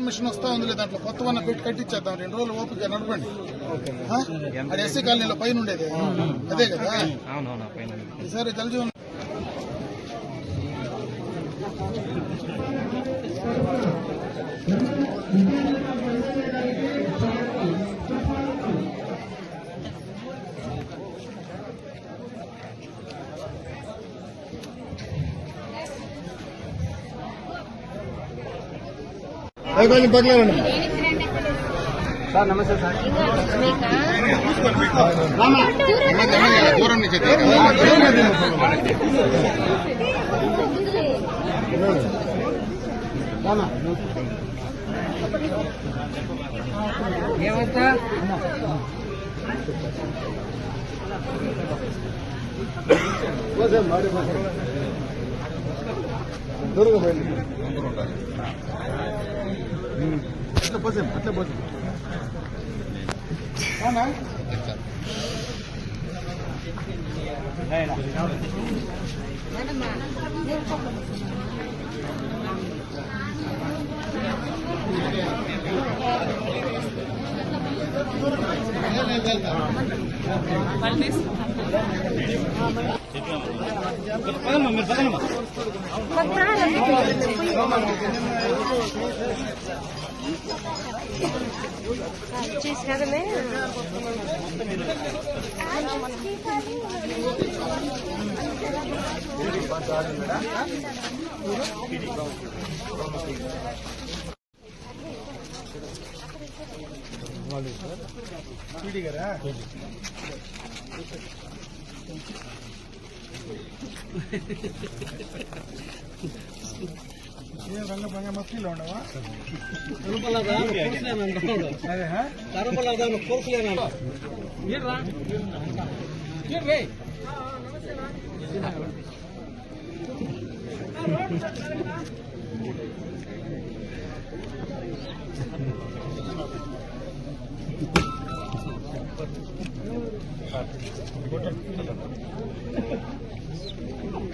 Machine వస్తా ఉంది, దాంట్లో కొత్త వన్న పెట్టి కట్టించేద్దాం, 2 రోజులు ఓపిక నడపండి. అది ఎస్సీ కాలనీలో పైన ఉండేది అదే కదా. ఈసారి జలజీవన్ పగలండి సార్. నమస్తే సార్. దూరం నుంచి ఏమవుతా దూరంగా పోయింది. అట్లా పోసాం, అట్లా పోసాం. రంగ మస్తీలో ఉండవా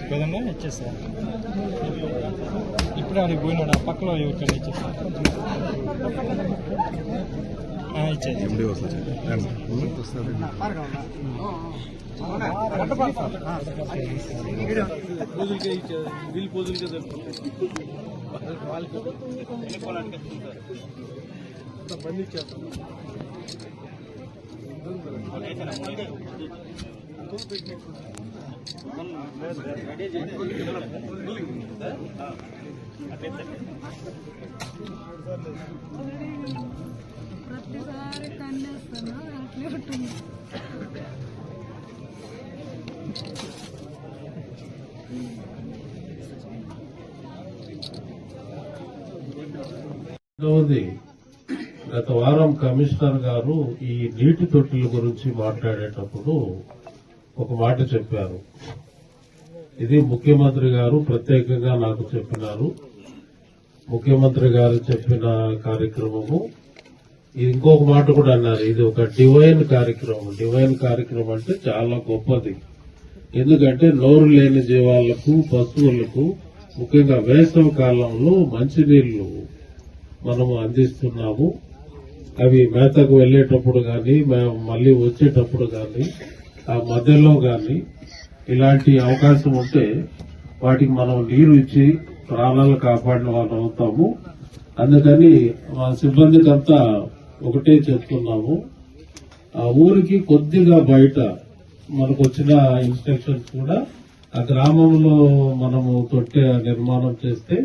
కదన్నా ఇచ్చేస్తా. ఇప్పుడే అది పోయినాడు, ఆ పక్కలో ఎవరికైనా ఇచ్చేస్తా. ఇచ్చేది బిల్ పోజులకే బండి ఇచ్చేస్తాం. ప్రతిసారి కన్నేస్తున్నా అట్లే ఉంటుంది. గత వారం కమిషనర్ గారు ఈ నీటి తొట్టిల గురించి మాట్లాడేటప్పుడు ఒక మాట చెప్పారు. ఇది ముఖ్యమంత్రి గారు ప్రత్యేకంగా నాకు చెప్పినారు. ముఖ్యమంత్రి గారు చెప్పిన కార్యక్రమము ఇంకొక మాట కూడా అన్నారు, ఇది ఒక డివైన్ కార్యక్రమం. డివైన్ కార్యక్రమం అంటే చాలా గొప్పది. ఎందుకంటే నోరు లేని జీవాలకు, పశువులకు ముఖ్యంగా వేసవి కాలంలో మంచినీళ్లు మనము అందిస్తున్నాము. అవి మేతకు వెళ్లేటప్పుడు గాని, మళ్లీ వచ్చేటప్పుడు గాని, ఆ మధ్యలో గాని ఇలాంటి అవకాశం ఉంటే వాటికి మనం నీరు ఇచ్చి ప్రాణాలు కాపాడిన వాళ్ళు అవుతాము. అందుకని మా సిబ్బందికంతా ఒకటే చెప్తున్నాము, ఆ ఊరికి కొద్దిగా బయట మనకు వచ్చిన ఇన్స్ట్రక్షన్స్ కూడా ఆ గ్రామంలో మనము తొట్టె నిర్మాణం చేస్తే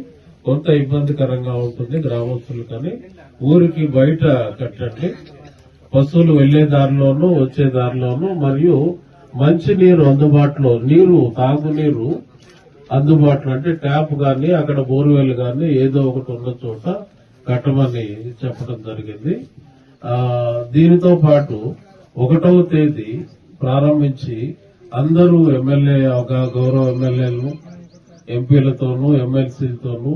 కొంత ఇబ్బందికరంగా ఉంటుంది గ్రామస్తులు. కానీ ఊరికి బయట కట్టండి, పశువులు వెళ్లే దారిలోనూ వచ్చే దారిలోనూ, మరియు మంచి నీరు అందుబాటులో, నీరు తాగునీరు అందుబాటులో అంటే ట్యాప్ గాని అక్కడ బోర్వెల్ గాని ఏదో ఒకటి ఉన్న చోట కట్టమని చెప్పడం జరిగింది. దీనితో పాటు 1వ తేదీ ప్రారంభించి అందరూ ఎమ్మెల్యే, గౌరవ ఎమ్మెల్యేలను, ఎంపీలతోనూ ఎమ్మెల్సీలతోనూ,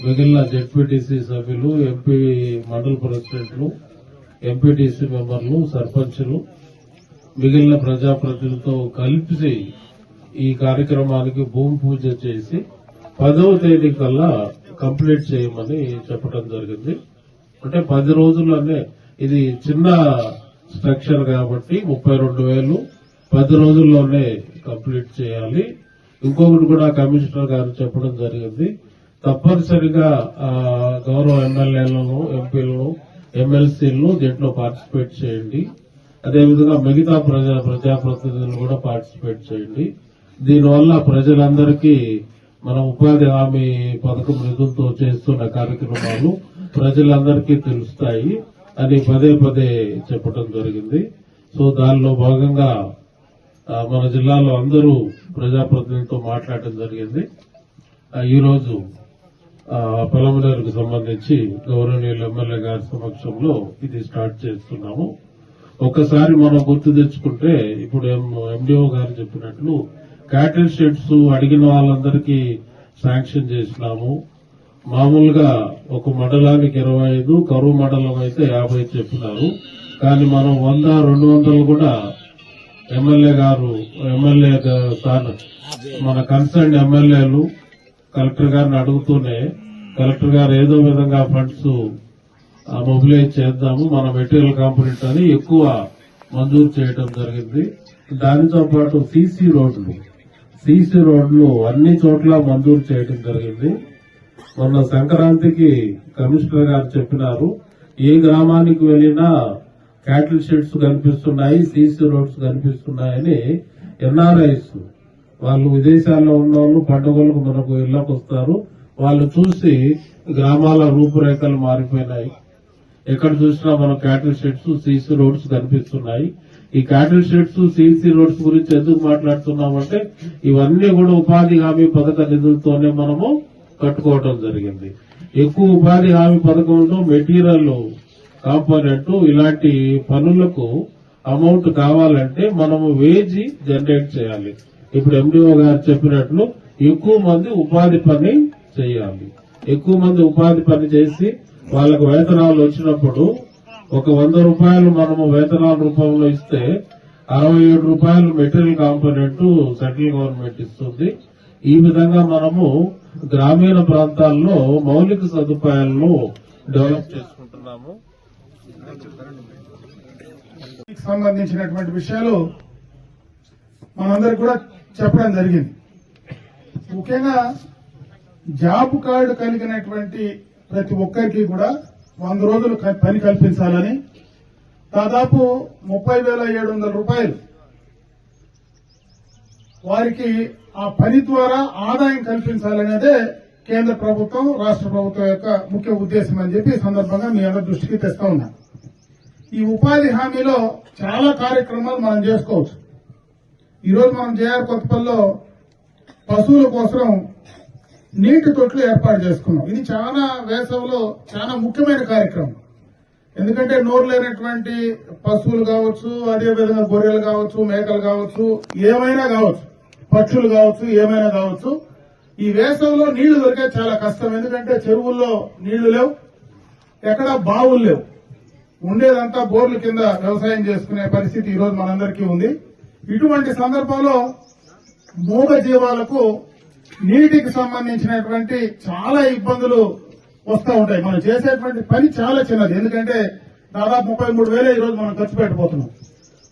మిగిలిన జెడ్పీటీసీ సభ్యులు, ఎంపీ మండల ప్రెసిడెంట్లు, ఎంపీటీసీ మెంబర్లు, సర్పంచులు, మిగిలిన ప్రజాప్రతినిధులతో కలిపి ఈ కార్యక్రమానికి భూమి పూజ చేసి 10వ తేదీ కల్లా కంప్లీట్ చేయమని చెప్పడం జరిగింది. అంటే 10 రోజుల్లోనే, ఇది చిన్న స్ట్రక్చర్ కాబట్టి 32,000 10 రోజుల్లోనే కంప్లీట్ చేయాలి. ఇంకొకటి కూడా కమిషనర్ గారు చెప్పడం జరిగింది, తప్పనిసరిగా గౌరవ ఎమ్మెల్యేలను, ఎంపీలను, ఎమ్మెల్సీలను దీంట్లో పార్టిసిపేట్ చేయండి. అదేవిధంగా మిగతా ప్రజాప్రతినిధులు కూడా పార్టిసిపేట్ చేయండి. దీనివల్ల ప్రజలందరికీ మన ఉపాధి హామీ పథకం నిధులతో చేస్తున్న కార్యక్రమాలు ప్రజలందరికీ తెలుస్తాయి అని పదే పదే చెప్పడం జరిగింది. సో దానిలో భాగంగా మన జిల్లాలో అందరూ ప్రజాప్రతినిధులతో మాట్లాడడం జరిగింది. ఈరోజు పొలమనేరుకు సంబంధించి గౌరవనీయులు ఎమ్మెల్యే గారి సమక్షంలో ఇది స్టార్ట్ చేస్తున్నాము. ఒక్కసారి మనం గుర్తు తెచ్చుకుంటే, ఇప్పుడు ఎండిఓ గారు చెప్పినట్లు క్యాటిల్ షెడ్స్ అడిగిన వాళ్ళందరికీ శాంక్షన్ చేసినాము. మామూలుగా ఒక మండలానికి 25, కరువు మండలం అయితే 50 చెప్పినారు. కానీ మనం 100, 200 కూడా ఎమ్మెల్యే మన కన్సర్న్ ఎమ్మెల్యేలు కలెక్టర్ గారిని అడుగుతూనే, కలెక్టర్ గారు ఏదో విధంగా ఫండ్స్ మొబిలైజ్ చేద్దాము, మన మెటీరియల్ కాంపోనెంట్ అని ఎక్కువ మంజూరు చేయడం జరిగింది. దానితో పాటు సీసీ రోడ్లు అన్ని చోట్ల మంజూరు చేయడం జరిగింది. మొన్న సంక్రాంతికి కమిషనర్ గారు చెప్పినారు, ఏ గ్రామానికి వెళ్లినా క్యాటిల్ షెడ్స్ కనిపిస్తున్నాయి, సీసీ రోడ్స్ కనిపిస్తున్నాయని. ఎన్ఆర్ఐస్ వాళ్ళు విదేశాల్లో ఉన్న వాళ్ళు పండుగలకు మనకు ఇళ్లకు వస్తారు, వాళ్ళు చూసి గ్రామాల రూపురేఖలు మారిపోయినాయి. ఎక్కడ చూసినా మనం క్యాటిల్ షెడ్స్, సీసీ రోడ్స్ కనిపిస్తున్నాయి. ఈ క్యాటిల్ షెడ్స్, సీసీ రోడ్స్ గురించి ఎందుకు మాట్లాడుతున్నామంటే, ఇవన్నీ కూడా ఉపాధి హామీ పథక నిధులతోనే మనము కట్టుకోవడం జరిగింది. ఎక్కువ ఉపాధి హామీ పథకంలో మెటీరియల్ కాంపోనెంట్ ఇలాంటి పనులకు అమౌంట్ కావాలంటే మనము వేజ్ జనరేట్ చేయాలి. ఇప్పుడు ఎండిఓ గారు చెప్పినట్లు ఎక్కువ మంది ఉపాధి పని చేయాలి. ఎక్కువ మంది ఉపాధి పని చేసి వాళ్ళకు వేతనాలు వచ్చినప్పుడు ఒక 100 రూపాయలు మనము వేతనాల రూపంలో ఇస్తే 67 రూపాయలు మెటీరియల్ కాంపోనెంట్ సెంట్రల్ గవర్నమెంట్ ఇస్తుంది. ఈ విధంగా మనము గ్రామీణ ప్రాంతాల్లో మౌలిక సదుపాయాలను డెవలప్ చేసుకుంటున్నాము. సంబంధించినటువంటి విషయాలు మనందరికి కూడా చెప్పడం జరిగింది. ముఖ్యంగా జాబ్ కార్డు కలిగినటువంటి ప్రతి ఒక్కరికి కూడా 100 రోజులు పని కల్పించాలని, దాదాపు 30,700 రూపాయలు వారికి ఆ పని ద్వారా ఆదాయం కల్పించాలనేదే కేంద్ర ప్రభుత్వం, రాష్ట్ర ప్రభుత్వం యొక్క ముఖ్య ఉద్దేశం అని చెప్పి ఈ సందర్భంగా మీ అందరి దృష్టికి తెస్తా ఉన్నా. ఈ ఉపాధి హామీలో చాలా కార్యక్రమాలు మనం చేసుకోవచ్చు. ఈరోజు మనం జేఆర్ కొత్తపల్లిలో పశువుల కోసం నీటి తొట్లు ఏర్పాటు చేసుకున్నాం. ఇది చాలా వేసవిలో చాలా ముఖ్యమైన కార్యక్రమం. ఎందుకంటే నోరు లేనటువంటి పశువులు కావచ్చు, అదేవిధంగా గొర్రెలు కావచ్చు, మేకలు కావచ్చు, ఏమైనా కావచ్చు, పక్షులు కావచ్చు, ఏమైనా కావచ్చు, ఈ వేసవిలో నీళ్లు దొరికే చాలా కష్టం. ఎందుకంటే చెరువుల్లో నీళ్లు లేవు, ఎక్కడ బావులు లేవు, ఉండేదంతా బోర్ల కింద వ్యవసాయం చేసుకునే పరిస్థితి ఈ రోజు మనందరికీ ఉంది. ఇటువంటి సందర్భంలో మూగ జీవాలకు నీటికి సంబంధించినటువంటి చాలా ఇబ్బందులు వస్తూ ఉంటాయి. మనం చేసేటువంటి పని చాలా చిన్నది. ఎందుకంటే దాదాపు 33,000 ఈ రోజు మనం ఖర్చు పెట్టబోతున్నాం.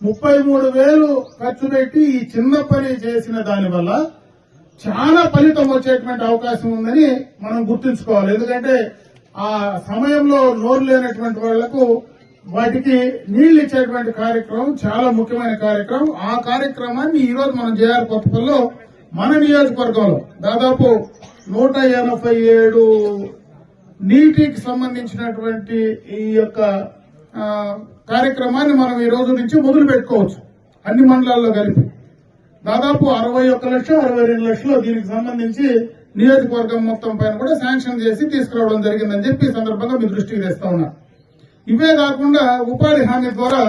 33,000 ఖర్చు పెట్టి ఈ చిన్న పని చేసిన దానివల్ల చాలా ఫలితం వచ్చేటువంటి అవకాశం ఉందని మనం గుర్తుంచుకోవాలి. ఎందుకంటే ఆ సమయంలో నోరు లేనటువంటి వాళ్లకు వాటికి నీళ్లు ఇచ్చేటువంటి కార్యక్రమం చాలా ముఖ్యమైన కార్యక్రమం. ఆ కార్యక్రమాన్ని ఈ రోజు మనం జేఆర్ కొత్తపల్లిలో మన నియోజకవర్గంలో దాదాపు 187 నీటికి సంబంధించినటువంటి ఈ యొక్క కార్యక్రమాన్ని మనం ఈ రోజు నుంచి మొదలు పెట్టుకోవచ్చు. అన్ని మండలాల్లో కలిపి దాదాపు 61,62 లక్షలు దీనికి సంబంధించి నియోజకవర్గం మొత్తం పైన కూడా శాంక్షన్ చేసి తీసుకురావడం జరిగిందని చెప్పి ఈ సందర్భంగా మీ దృష్టికి తెస్తా ఉన్నా. ఇవే కాకుండా ఉపాధి హామీ ద్వారా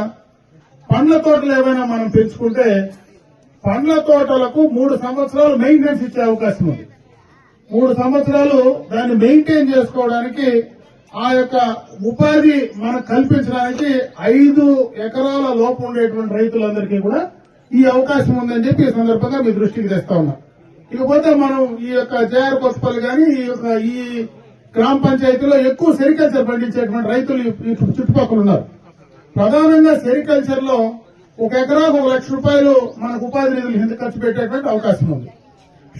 పండ్ల తోటలు ఏవైనా మనం పెంచుకుంటే పండ్ల తోటలకు 3 సంవత్సరాలు మెయింటెనెన్స్ ఇచ్చే అవకాశం ఉంది. 3 సంవత్సరాలు దాన్ని మెయింటైన్ చేసుకోవడానికి, ఆ యొక్క ఉపాధి మనకు కల్పించడానికి 5 ఎకరాల లోపు ఉండేటువంటి రైతులందరికీ కూడా ఈ అవకాశం ఉందని చెప్పి ఈ సందర్భంగా మీ దృష్టికి తెస్తా ఉన్నా. ఇకపోతే మనం ఈ యొక్క జేఆర్ కొత్తపల్లి కానీ ఈ గ్రామ పంచాయతీలో ఎక్కువ సెరికల్చర్ పండించేటువంటి రైతులు ఈ చుట్టుపక్కల ఉన్నారు. ప్రధానంగా సెరికల్చర్ లో 1 ఎకరాకు 1 లక్ష రూపాయలు మనకు ఉపాధి నిధులు కింద ఖర్చు పెట్టేటువంటి అవకాశం ఉంది.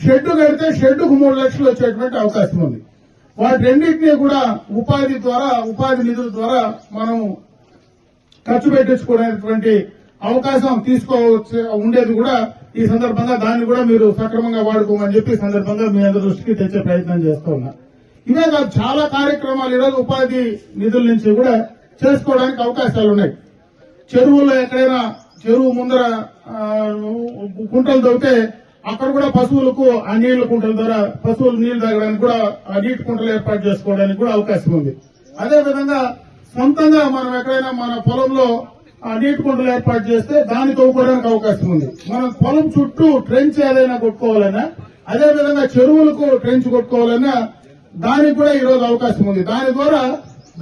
షెడ్ కడితే షెడ్డుకు 3 లక్షలు వచ్చేటువంటి అవకాశం ఉంది. వాటి రెండింటినీ కూడా ఉపాధి నిధుల ద్వారా మనం ఖర్చు పెట్టించుకునేటువంటి అవకాశం తీసుకోవచ్చు ఉండేది కూడా ఈ సందర్భంగా దాన్ని కూడా మీరు సక్రమంగా వాడుకోమని చెప్పి ఈ సందర్భంగా మీ అందరి దృష్టికి తెచ్చే ప్రయత్నం చేస్తూ ఉన్నా. ఇవే కాదు, చాలా కార్యక్రమాలు ఈరోజు ఉపాధి నిధుల నుంచి కూడా చేసుకోవడానికి అవకాశాలు ఉన్నాయి. చెరువుల్లో ఎక్కడైనా చెరువు ముందర కుంటలు దొరికితే అక్కడ కూడా పశువులకు ఆ నీళ్ల కుంటల ద్వారా పశువులు నీళ్లు తాగడానికి కూడా ఆ నీటి కుంటలు ఏర్పాటు చేసుకోవడానికి కూడా అవకాశం ఉంది. అదేవిధంగా సొంతంగా మనం ఎక్కడైనా మన పొలంలో ఆ నీటి కుంటలు ఏర్పాటు చేస్తే దాన్ని తవ్వుకోవడానికి అవకాశం ఉంది. మనం పొలం చుట్టూ ట్రెంచ్ ఏదైనా కొట్టుకోవాలన్నా, అదేవిధంగా చెరువులకు ట్రెంచ్ కొట్టుకోవాలన్నా దానికి కూడా ఈ రోజు అవకాశం ఉంది. దాని ద్వారా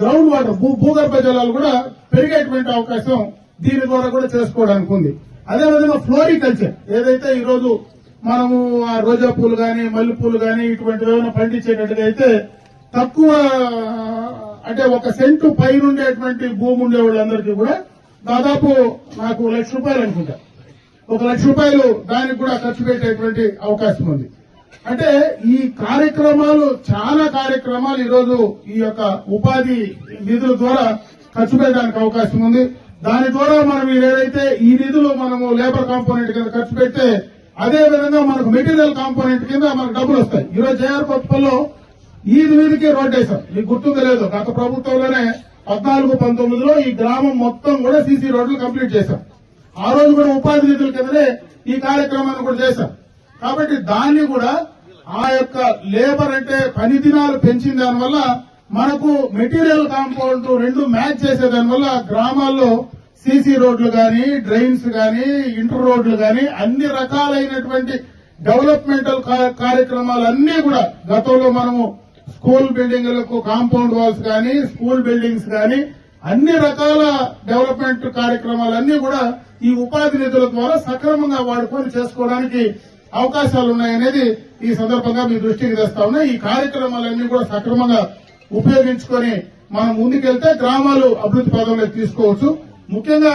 గ్రౌండ్ వాటర్ భూగర్భ జలాలు కూడా పెరిగేటువంటి అవకాశం దీని ద్వారా కూడా చేసుకోవడానికి ఉంది. అదేవిధంగా ఫ్లోరికల్చర్ ఏదైతే ఈ రోజు మనము ఆ రోజా పూలు గాని మల్లె పూలు గాని ఇటువంటి ఏమైనా పండించేటట్టుగా అయితే తక్కువ అంటే 1 సెంటు పైన ఉండేటువంటి భూమి ఉండే వాళ్ళందరికీ కూడా దాదాపు నాకు 1 లక్ష రూపాయలు అనుకుంటా, 1 లక్ష రూపాయలు దానికి కూడా ఖర్చు పెట్టేటువంటి అవకాశం ఉంది. అంటే ఈ కార్యక్రమాలు చాలా కార్యక్రమాలు ఈరోజు ఈ యొక్క ఉపాధి నిధుల ద్వారా ఖర్చు పెట్టడానికి అవకాశం ఉంది. దాని ద్వారా మనం ఏదైతే ఈ నిధులు మనము లేబర్ కాంపోనెంట్ కింద ఖర్చు పెడితే అదే విధంగా మనకు మెటీరియల్ కాంపోనెంట్ కింద మనకు డబ్బులు వస్తాయి. ఈరోజు జేఆర్ కొత్తపల్లిలో ఈది వీధికి రోడ్డు వేశాం, మీకు గుర్తుందో లేదు, గత ప్రభుత్వంలోనే 14-19లో ఈ గ్రామం మొత్తం కూడా సీసీ రోడ్లు కంప్లీట్ చేశాం. ఆ రోజు కూడా ఉపాధి నిధుల కిందనే ఈ కార్యక్రమాన్ని కూడా చేశాం. కాబట్టి దాన్ని కూడా ఆ యొక్క లేబర్ అంటే పని దినాలు పెంచిన దానివల్ల మనకు మెటీరియల్ కాంపౌండ్ 2 మ్యాచ్ చేసేదానివల్ల గ్రామాల్లో సీసీ రోడ్లు గాని, డ్రైన్స్ గాని, ఇంటర్ రోడ్లు గాని అన్ని రకాలైనటువంటి డెవలప్మెంటల్ కార్యక్రమాలన్నీ కూడా గతంలో మనము స్కూల్ బిల్డింగ్లకు కాంపౌండ్ వాల్స్ గాని, స్కూల్ బిల్డింగ్స్ గాని అన్ని రకాల డెవలప్మెంట్ కార్యక్రమాలన్నీ కూడా ఈ ఉపాధి నిధుల ద్వారా సక్రమంగా వాడుకొని చేసుకోవడానికి అవకాశాలు ఉన్నాయనేది ఈ సందర్భంగా మీ దృష్టికి తెస్తా ఉన్నా. ఈ కార్యక్రమాలన్నీ కూడా సక్రమంగా ఉపయోగించుకొని మనం ముందుకెళ్తే గ్రామాలు అభివృద్ధి పదంలోకి తీసుకోవచ్చు. ముఖ్యంగా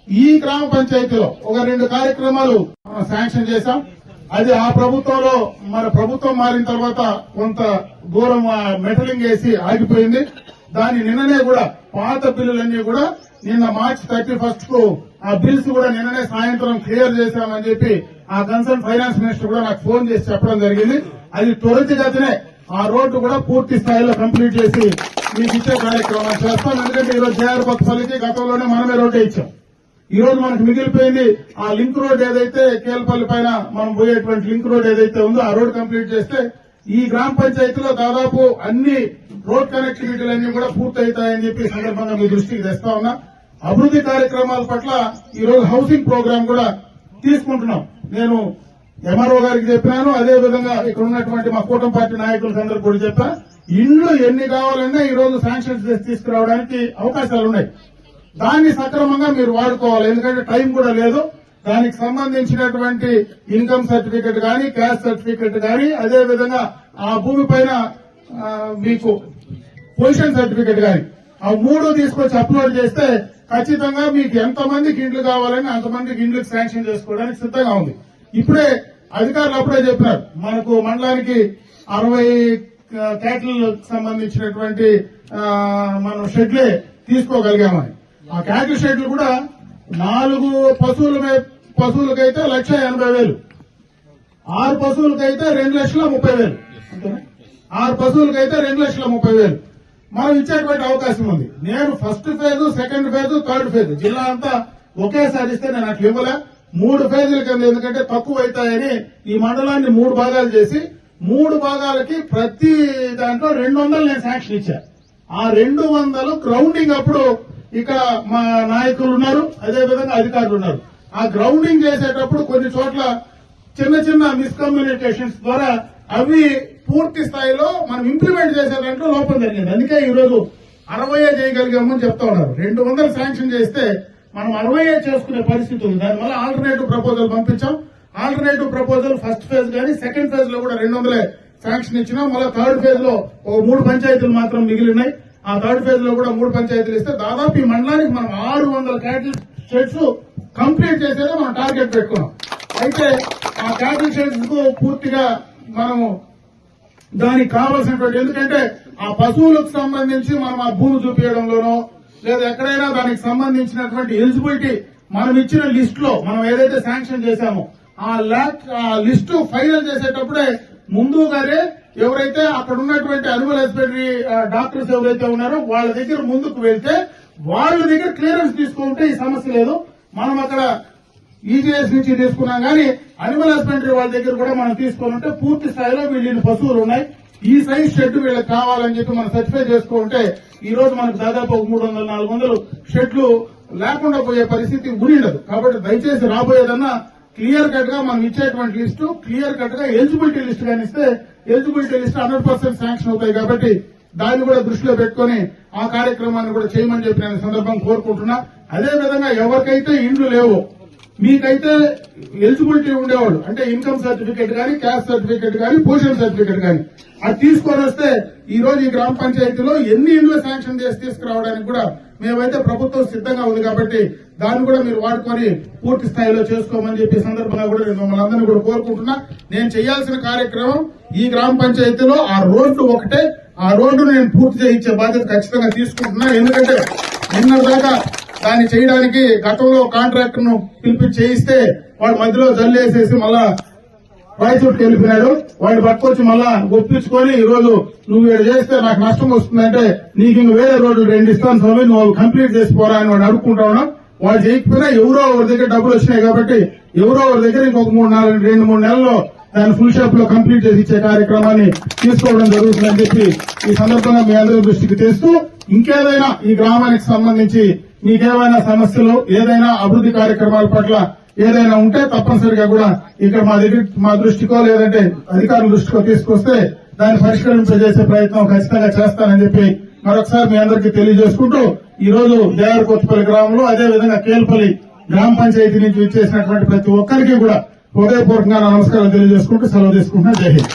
ఈ గ్రామ పంచాయతీలో 1-2 కార్యక్రమాలు మనం శాంక్షన్ చేశాం. అది ఆ ప్రభుత్వంలో మన ప్రభుత్వం మారిన తర్వాత కొంత దూరం మెటలింగ్ వేసి ఆగిపోయింది. దాని నిన్ననే కూడా పాత బిల్లులన్నీ కూడా నిన్న మార్చి 31 కు ఆ బిల్స్ కూడా నిన్ననే సాయంత్రం క్లియర్ చేశామని చెప్పి ఆ కన్సర్న్ ఫైనాన్స్ మినిస్టర్ కూడా నాకు ఫోన్ చేసి చెప్పడం జరిగింది. అది త్వరితగతినే ఆ రోడ్డు కూడా పూర్తి స్థాయిలో కంప్లీట్ చేసి మీకు ఇచ్చే కార్యక్రమం చేస్తాం. ఎందుకంటే ఈరోజు జేఆర్ కొత్తపల్లికి గతంలోనే మనమే రోడ్డే ఇచ్చాం. ఈ రోజు మనకు మిగిలిపోయింది ఆ లింక్ రోడ్ ఏదైతే కేల్పల్లి పైన మనం పోయేటువంటి లింక్ రోడ్ ఏదైతే ఉందో ఆ రోడ్ కంప్లీట్ చేస్తే ఈ గ్రామ పంచాయతీలో దాదాపు అన్ని రోడ్ కనెక్టివిటీలన్నీ కూడా పూర్తవుతాయని చెప్పి సందర్భంగా మీ దృష్టికి తెస్తా ఉన్నా. అభివృద్ధి కార్యక్రమాల పట్ల ఈ రోజు హౌసింగ్ ప్రోగ్రాం కూడా తీసుకుంటున్నాం. నేను ఎంఆర్ఓ గారికి చెప్పినాను, అదేవిధంగా ఇక్కడ ఉన్నటువంటి మా కూటమి పార్టీ నాయకులకు అందరూ కూడా చెప్పా. ఇండ్లు ఎన్ని కావాలన్నా ఈ రోజు శాంక్షన్స్ చేసి తీసుకురావడానికి అవకాశాలు ఉన్నాయి. దాన్ని సక్రమంగా మీరు వాడుకోవాలి, ఎందుకంటే టైం కూడా లేదు. దానికి సంబంధించినటువంటి ఇన్కమ్ సర్టిఫికెట్ గాని, క్యాస్ట్ సర్టిఫికెట్ గాని, అదేవిధంగా ఆ భూమి పైన మీకు పొజిషన్ సర్టిఫికెట్ గాని ఆ 3 తీసుకొచ్చి అప్లోడ్ చేస్తే ఖచ్చితంగా మీకు ఎంతమందికి ఇండ్లు కావాలని అంతమందికి ఇండ్లకు శాంక్షన్ చేసుకోవడానికి సిద్ధంగా ఉంది. ఇప్పుడే అధికారులు అప్పుడే చెప్పినారు, మనకు మండలానికి 60 క్యాటిల్ సంబంధించినటువంటి మనం షెడ్లే తీసుకోగలిగామని. ఆ క్యాటిల్ షెడ్లు కూడా 4 పశువులకైతే 1,80,000, 6 పశువులకైతే 2,30,000, 6 పశువులకైతే 2,30,000 మనం ఇచ్చేటువంటి అవకాశం ఉంది. నేను first phase, second phase, third phase జిల్లా అంతా ఒకేసారి ఇస్తే నేను అట్లా ఇవ్వలే. 3 ఫేజుల కింద, ఎందుకంటే తక్కువ అవుతాయని ఈ మండలాన్ని 3 భాగాలు చేసి 3 భాగాలకి ప్రతి దాంట్లో 200 నేను శాంక్షన్ ఇచ్చా. ఆ 200 గ్రౌండింగ్ అప్పుడు ఇక్కడ మా నాయకులు ఉన్నారు, అదేవిధంగా అధికారులు ఉన్నారు. ఆ గ్రౌండింగ్ చేసేటప్పుడు కొన్ని చోట్ల చిన్న చిన్న మిస్కమ్యూనికేషన్స్ ద్వారా అవి పూర్తి స్థాయిలో మనం ఇంప్లిమెంట్ చేసే దాంట్లో లోపం జరిగింది. అందుకే ఈ రోజు 60 చేయగలిగామని చెప్తా ఉన్నారు. 200 శాంక్షన్ చేస్తే మనం 60 చేసుకునే పరిస్థితి ఉంది. దానివల్ల ఆల్టర్నేటివ్ ప్రపోజల్ పంపించాం. ఆల్టర్నేటివ్ ప్రపోజల్ ఫస్ట్ ఫేజ్ గానీ సెకండ్ ఫేజ్ లో కూడా 200 శాంక్షన్ ఇచ్చినాం. మళ్ళీ థర్డ్ ఫేజ్ లో ఓ 3 పంచాయతీలు మాత్రం మిగిలినాయి. ఆ థర్డ్ ఫేజ్ లో కూడా 3 పంచాయతీలు ఇస్తే దాదాపు ఈ మండలానికి మనం 600 క్యాటిల్ షెడ్స్ కంప్లీట్ చేసేదే మనం టార్గెట్ పెట్టుకున్నాం. అయితే ఆ క్యాటిల్ షెడ్స్ కు పూర్తిగా మనము దానికి కావాల్సినటువంటి, ఎందుకంటే ఆ పశువులకు సంబంధించి మనం ఆ భూమి చూపించడంలోనో లేదా ఎక్కడైనా దానికి సంబంధించినటువంటి ఎలిజిబిలిటీ మనం ఇచ్చిన లిస్ట్ లో మనం ఏదైతే శాంక్షన్ చేశామో ఆ లిస్టు ఫైనల్ చేసేటప్పుడే ముందుగానే ఎవరైతే అక్కడ ఉన్నటువంటి అనిమల్ హస్బెండరీ డాక్టర్స్ ఎవరైతే ఉన్నారో వాళ్ళ దగ్గర ముందుకు వెళ్తే వాళ్ళ దగ్గర క్లియరెన్స్ తీసుకుంటే ఈ సమస్య లేదు. మనం అక్కడ ఈజీఎస్ నుంచి తీసుకున్నాం కానీ అనిమల్ హస్బెండరీ వాళ్ళ దగ్గర కూడా మనం తీసుకుని ఉంటే పూర్తి స్థాయిలో వీళ్ళని పశువులు ఉన్నాయి, ఈ సైజ్ షెడ్ వీళ్ళకి కావాలని చెప్పి మనం సర్టిఫై చేసుకుంటే ఈ రోజు మనకు దాదాపు 300-400 షెడ్లు లేకుండా పోయే పరిస్థితి ఉండదు. కాబట్టి దయచేసి రాబోయేదన్నా క్లియర్ కట్ గా మనం ఇచ్చేటువంటి లిస్టు క్లియర్ కట్ గా ఎలిజిబిలిటీ లిస్ట్ కానీ ఇస్తే ఎలిజిబిలిటీ లిస్ట్ 100% శాంక్షన్ అవుతాయి. కాబట్టి దాన్ని కూడా దృష్టిలో పెట్టుకుని ఆ కార్యక్రమాన్ని కూడా చేయమని చెప్పి నేను సందర్భం కోరుకుంటున్నా. అదేవిధంగా ఎవరికైతే ఇండ్లు లేవో మీకైతే ఎలిజిబిలిటీ ఉండేవాళ్ళు అంటే ఇన్కమ్ సర్టిఫికేట్ కానీ క్యాస్ట్ సర్టిఫికేట్ కానీ పొజిషన్ సర్టిఫికేట్ కానీ అది తీసుకొని వస్తే ఈ రోజు ఈ గ్రామ పంచాయతీలో ఎన్ని ఇండ్లు శాంక్షన్ చేసి తీసుకురావడానికి కూడా మేమైతే ప్రభుత్వం సిద్ధంగా ఉంది. కాబట్టి దాన్ని కూడా మీరు వాడుకొని పూర్తి స్థాయిలో చేసుకోమని చెప్పి సందర్భంగా కూడా నేను మిమ్మల్ని అందరినీ కూడా కోరుకుంటున్నా. నేను చేయాల్సిన కార్యక్రమం ఈ గ్రామ పంచాయతీలో ఆ రోడ్డు ఒకటే, ఆ రోడ్డును నేను పూర్తి చేయించే బాధ్యత ఖచ్చితంగా తీసుకుంటున్నా. ఎందుకంటే నిన్న దాకా దాన్ని చేయడానికి గతంలో కాంట్రాక్టర్ ను పిలిపించి చేయిస్తే వాడు మధ్యలో జల్లేసేసి మళ్ళా రాయచోటుకి వెళ్ళిపోయినాడు. వాడిని పట్టుకొచ్చి మళ్ళా ఒప్పించుకొని ఈ రోజు నువ్వు ఇక్కడ చేస్తే నాకు నష్టం వస్తుందంటే నీకు ఇంక వేరే రోడ్లు 2 ఇస్తాను స్వామి, నువ్వు కంప్లీట్ చేసిపోరా అని వాడిని అడుక్కుంటా ఉన్నాం. వాడు చేయకపోయినా ఎవరో ఒకరి దగ్గర డబ్బులు వచ్చినాయి కాబట్టి ఎవరో ఒకరి దగ్గర ఇంకొక 2-3 నెలల్లో దాన్ని ఫుల్ షాప్ లో కంప్లీట్ చేసి ఇచ్చే కార్యక్రమాన్ని తీసుకోవడం జరుగుతుందని చెప్పి ఈ సందర్భంగా మీ అందరి దృష్టికి తెస్తూ ఇంకేదైనా ఈ గ్రామానికి సంబంధించి మీకేమైనా సమస్యలు ఏదైనా అభివృద్ధి కార్యక్రమాల పట్ల ఏదైనా ఉంటే తప్పనిసరిగా కూడా ఇక్కడ మా దృష్టికో లేదంటే అధికారుల దృష్టికో తీసుకొస్తే దాన్ని పరిష్కరింపజేసే ప్రయత్నం ఖచ్చితంగా చేస్తానని చెప్పి మరొకసారి మీ అందరికీ తెలియజేసుకుంటూ ఈ రోజు దేవర కొత్తపల్లి గ్రామంలో అదేవిధంగా కేల్పల్లి గ్రామ పంచాయతీ నుంచి ఇచ్చేసినటువంటి ప్రతి ఒక్కరికి కూడా హృదయపూర్వకంగా నమస్కారాలు తెలియజేసుకుంటూ సెలవు తీసుకుంటున్నా. జై హింద్.